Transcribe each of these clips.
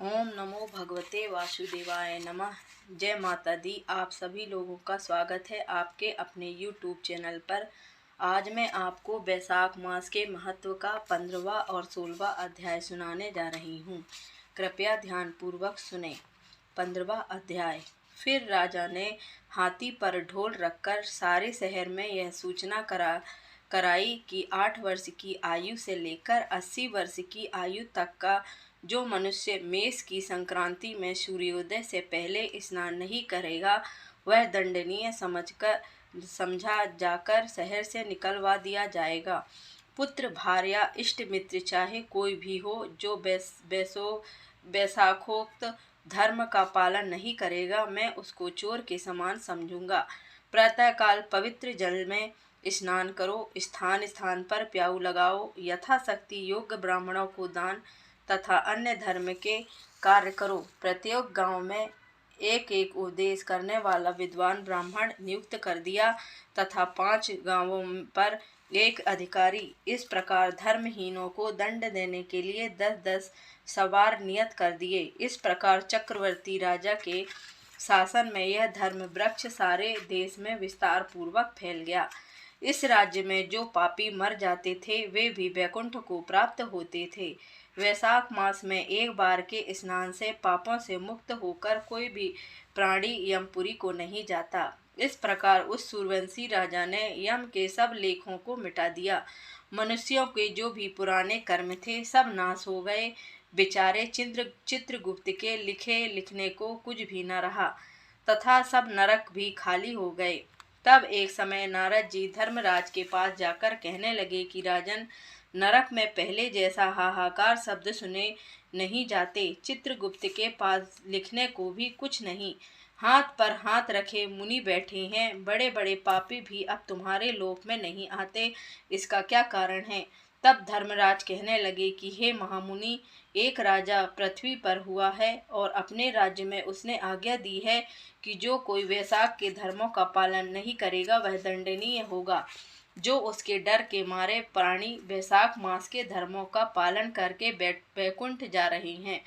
ओम नमो भगवते वासुदेवाय नमः। जय माता दी। आप सभी लोगों का स्वागत है आपके अपने YouTube चैनल पर। आज मैं आपको वैशाख मास के महत्व का 15वां और 16वां अध्याय सुनाने जा रही हूँ। कृपया ध्यान पूर्वक सुने। 15वां अध्याय। फिर राजा ने हाथी पर ढोल रखकर सारे शहर में यह सूचना कराई कि 8 वर्ष की आयु से लेकर 80 वर्ष की आयु तक का जो मनुष्य मेष की संक्रांति में सूर्योदय से पहले स्नान नहीं करेगा, वह दंडनीय समझा जाकर शहर से निकलवा दिया जाएगा। पुत्र, भार्या, इष्ट मित्र चाहे कोई भी हो, जो वैशाखोक्त धर्म का पालन नहीं करेगा, मैं उसको चोर के समान समझूंगा। प्रातःकाल पवित्र जल में स्नान करो, स्थान स्थान पर प्याऊ लगाओ, यथाशक्ति योग्य ब्राह्मणों को दान तथा अन्य धर्म के कार्य करो। प्रत्येक गांव में एक एक उपदेश करने वाला विद्वान ब्राह्मण नियुक्त कर दिया तथा 5 गांवों पर एक अधिकारी। इस प्रकार धर्महीनों को दंड देने के लिए 10-10 सवार नियत कर दिए। इस प्रकार चक्रवर्ती राजा के शासन में यह धर्म वृक्ष सारे देश में विस्तार पूर्वक फैल गया। इस राज्य में जो पापी मर जाते थे, वे भी वैकुंठ को प्राप्त होते थे। वैशाख मास में एक बार के स्नान से पापों से मुक्त होकर कोई भी प्राणी यमपुरी को नहीं जाता। इस प्रकार उस सूर्यवंशी राजा ने यम के सब लेखों को मिटा दिया। मनुष्यों के जो भी पुराने कर्म थे, सब नाश हो गए। बेचारे चित्रगुप्त के लिखने को कुछ भी न रहा तथा सब नरक भी खाली हो गए। तब एक समय नारद जी धर्मराज के पास जाकर कहने लगे कि राजन, नरक में पहले जैसा हाहाकार शब्द सुने नहीं जाते। चित्रगुप्त के पास लिखने को भी कुछ नहीं। हाथ पर हाथ रखे मुनि बैठे हैं। बड़े बड़े पापी भी अब तुम्हारे लोक में नहीं आते, इसका क्या कारण है? तब धर्मराज कहने लगे कि हे महामुनि, एक राजा पृथ्वी पर हुआ है और अपने राज्य में उसने आज्ञा दी है कि जो कोई वैशाख के धर्मों का पालन नहीं करेगा, वह दंडनीय होगा। जो उसके डर के मारे प्राणी वैशाख मास के धर्मों का पालन करके वैकुंठ जा रहे हैं,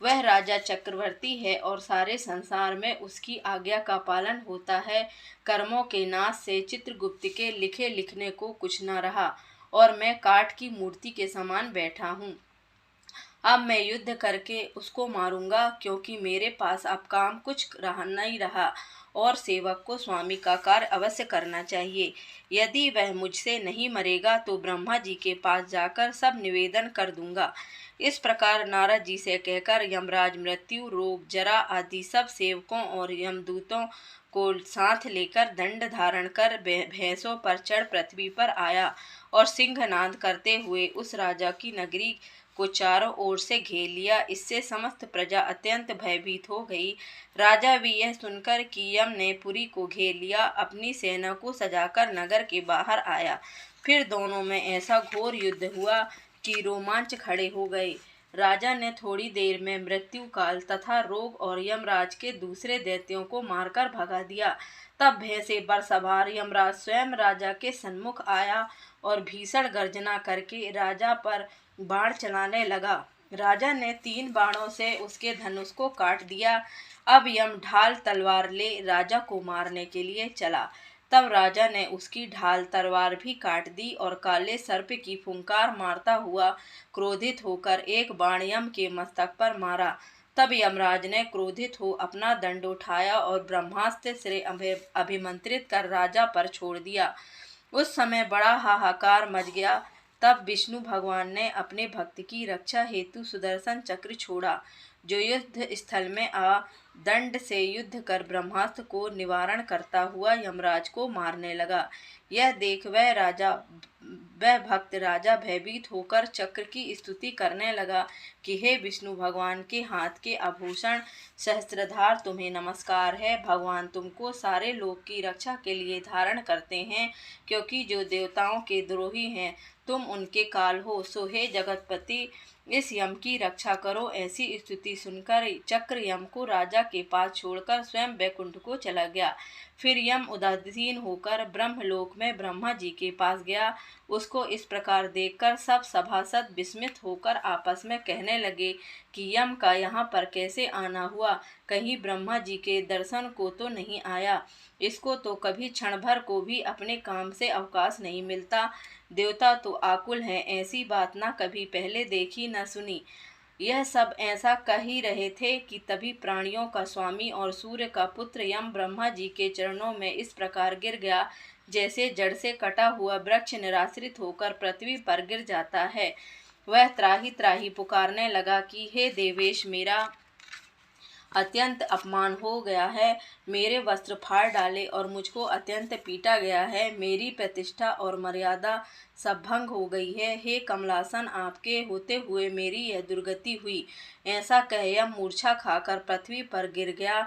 वह राजा चक्रवर्ती है और सारे संसार में उसकी आज्ञा का पालन होता है। कर्मों के नाश से चित्रगुप्त के लिखे लिखने को कुछ न रहा और मैं काठ की मूर्ति के समान बैठा हूँ। अब मैं युद्ध करके उसको मारूंगा, क्योंकि मेरे पास अब काम कुछ नहीं रहा और सेवक को स्वामी का कार्य अवश्य करना चाहिए। यदि वह मुझसे नहीं मरेगा तो ब्रह्मा जी के पास जाकर सब निवेदन कर दूंगा। इस प्रकार नारद जी से कहकर यमराज मृत्यु, रोग, जरा आदि सब सेवकों और यमदूतों को साथ लेकर दंड धारण कर भैंसों पर चढ़ पृथ्वी पर आया और सिंहनाद करते हुए उस राजा की नगरी को चारों ओर से घेर लिया। इससे समस्त प्रजा अत्यंत भयभीत हो गई। राजा भी यह सुनकर कि यम ने पुरी को घेर लिया, अपनी सेना को सजाकर नगर के बाहर आया। फिर दोनों में ऐसा घोर युद्ध हुआ कि रोमांच खड़े हो गए। राजा ने थोड़ी देर में मृत्यु काल तथा रोग और यमराज के दूसरे दैत्यों को मारकर भगा दिया। तब भैंसे पर सवार यमराज स्वयं राजा के सन्मुख आया और भीषण गर्जना करके राजा पर बाण चलाने लगा। राजा ने 3 बाणों से उसके धनुष को काट दिया। अब यम ढाल तलवार ले राजा को मारने के लिए चला। तब राजा ने उसकी ढाल तलवार भी काट दी और काले सर्प की फुंकार मारता हुआ क्रोधित होकर एक बाण यम के मस्तक पर मारा। तब यमराज ने क्रोधित हो अपना दंड उठाया और ब्रह्मास्त्र से अभिमंत्रित कर राजा पर छोड़ दिया। उस समय बड़ा हाहाकार मच गया। तब विष्णु भगवान ने अपने भक्त की रक्षा हेतु सुदर्शन चक्र छोड़ा, जो युद्ध स्थल में आ दंड से युद्ध कर ब्रह्मास्त्र को निवारण करता हुआ यमराज को मारने लगा। यह देख वह भक्त राजा भयभीत होकर चक्र की स्तुति करने लगा कि हे विष्णु भगवान के हाथ के आभूषण सहस्त्रधार, तुम्हें नमस्कार है। भगवान तुमको सारे लोक की रक्षा के लिए धारण करते हैं, क्योंकि जो देवताओं के द्रोही हैं तुम उनके काल हो। सो हे जगतपति, इस यम की रक्षा करो। ऐसी स्तुति सुनकर चक्र यम को राजा के पास छोड़कर स्वयं वैकुंठ को चला गया। फिर यम उदासीन होकर ब्रह्मलोक में ब्रह्मा जी के पास गया। उसको इस प्रकार देखकर सब सभासद विस्मित होकर आपस में कहने लगे कि यम का यहाँ पर कैसे आना हुआ, कहीं ब्रह्मा जी के दर्शन को तो नहीं आया। इसको तो कभी क्षण भर को भी अपने काम से अवकाश नहीं मिलता। देवता तो आकुल हैं, ऐसी बात ना कभी पहले देखी न सुनी। यह सब ऐसा कह ही रहे थे कि तभी प्राणियों का स्वामी और सूर्य का पुत्र यम ब्रह्मा जी के चरणों में इस प्रकार गिर गया जैसे जड़ से कटा हुआ वृक्ष निराश्रित होकर पृथ्वी पर गिर जाता है। वह त्राही त्राही पुकारने लगा कि हे देवेश, मेरा अत्यंत अपमान हो गया है। मेरे वस्त्र फाड़ डाले और मुझको अत्यंत पीटा गया है। मेरी प्रतिष्ठा और मर्यादा सब भंग हो गई है। हे कमलासन, आपके होते हुए मेरी यह दुर्गति हुई। ऐसा कह यम मूर्छा खाकर पृथ्वी पर गिर गया।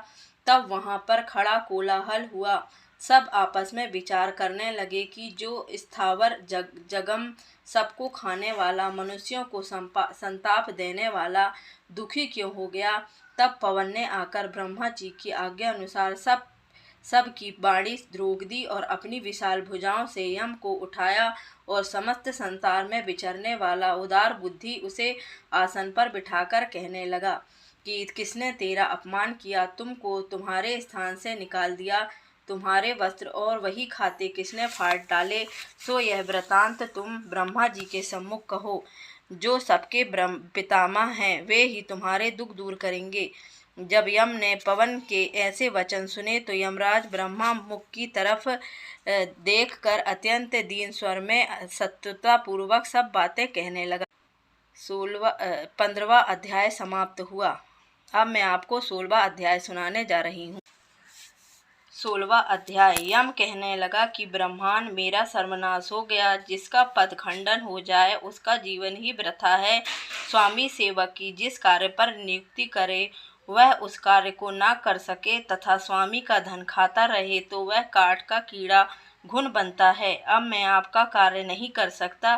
तब वहाँ पर खड़ा कोलाहल हुआ। सब आपस में विचार करने लगे कि जो स्थावर जगम सबको खाने वाला, मनुष्यों को संताप देने वाला दुखी क्यों हो गया। तब पवन ने आकर ब्रह्मा जी की आज्ञा अनुसार सब की बाड़ी रोक दी और अपनी विशाल भुजाओं से यम को उठाया और समस्त संसार में विचरने वाला उदार बुद्धि उसे आसन पर बिठाकर कहने लगा कि किसने तेरा अपमान किया, तुमको तुम्हारे स्थान से निकाल दिया, तुम्हारे वस्त्र और वही खाते किसने फाड़ डाले। सो यह वृतांत तुम ब्रह्मा जी के सम्मुख कहो। जो सबके पितामह हैं वे ही तुम्हारे दुख दूर करेंगे। जब यम ने पवन के ऐसे वचन सुने तो यमराज ब्रह्मा मुख की तरफ देखकर अत्यंत दीन स्वर में सत्यता पूर्वक सब बातें कहने लगा। 15वां अध्याय समाप्त हुआ। अब मैं आपको 16वां अध्याय सुनाने जा रही हूँ। 16वां अध्याय। यम कहने लगा कि ब्रह्मांड मेरा सर्वनाश हो गया। जिसका पद खंडन हो जाए उसका जीवन ही वृथा है। स्वामी सेवक की जिस कार्य पर नियुक्ति करे वह उस कार्य को ना कर सके तथा स्वामी का धन खाता रहे तो वह काठ का कीड़ा घुन बनता है। अब मैं आपका कार्य नहीं कर सकता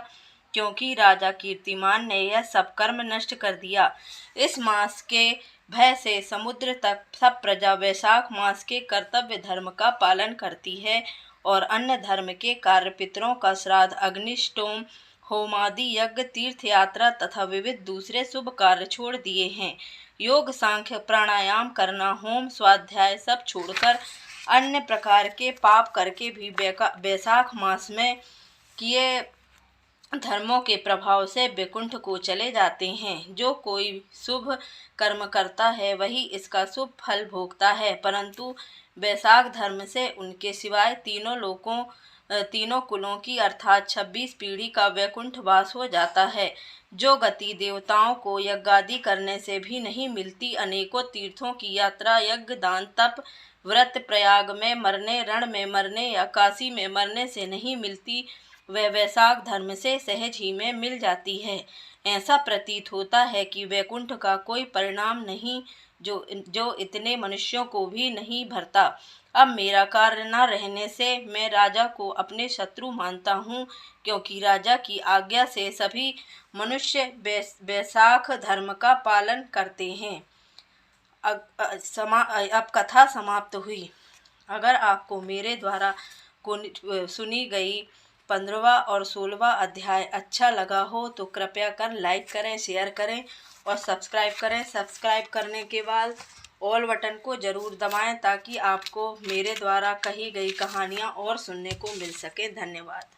क्योंकि राजा कीर्तिमान ने यह सब कर्म नष्ट कर दिया। इस मास के भय से समुद्र तक सब प्रजा वैशाख मास के कर्तव्य धर्म का पालन करती है और अन्य धर्म के कार्य, पितरों का श्राद्ध, अग्निष्टोम, होमादि यज्ञ, तीर्थ यात्रा तथा विविध दूसरे शुभ कार्य छोड़ दिए हैं। योग, सांख्य, प्राणायाम करना, होम, स्वाध्याय सब छोड़कर अन्य प्रकार के पाप करके भी वैशाख मास में किए धर्मों के प्रभाव से वैकुंठ को चले जाते हैं। जो कोई शुभ कर्म करता है वही इसका शुभ फल भोगता है, परंतु वैशाख धर्म से उनके सिवाय तीनों कुलों की अर्थात 26 पीढ़ी का वैकुंठ वास हो जाता है। जो गति देवताओं को यज्ञादि करने से भी नहीं मिलती, अनेकों तीर्थों की यात्रा, यज्ञ, दान, तप, व्रत, प्रयाग में मरने, रण में मरने या काशी में मरने से नहीं मिलती, वह वैशाख धर्म से सहज ही में मिल जाती है। ऐसा प्रतीत होता है कि वैकुंठ का कोई परिणाम नहीं जो इतने मनुष्यों को भी नहीं भरता। अब मेरा कार्य न रहने से मैं राजा को अपने शत्रु मानता हूँ, क्योंकि राजा की आज्ञा से सभी मनुष्य वैशाख धर्म का पालन करते हैं। अब कथा समाप्त हुई। अगर आपको मेरे द्वारा सुनी गई 15वां और 16वां अध्याय अच्छा लगा हो तो कृपया कर लाइक करें, शेयर करें और सब्सक्राइब करें। सब्सक्राइब करने के बाद ऑल बटन को ज़रूर दबाएं ताकि आपको मेरे द्वारा कही गई कहानियाँ और सुनने को मिल सके। धन्यवाद।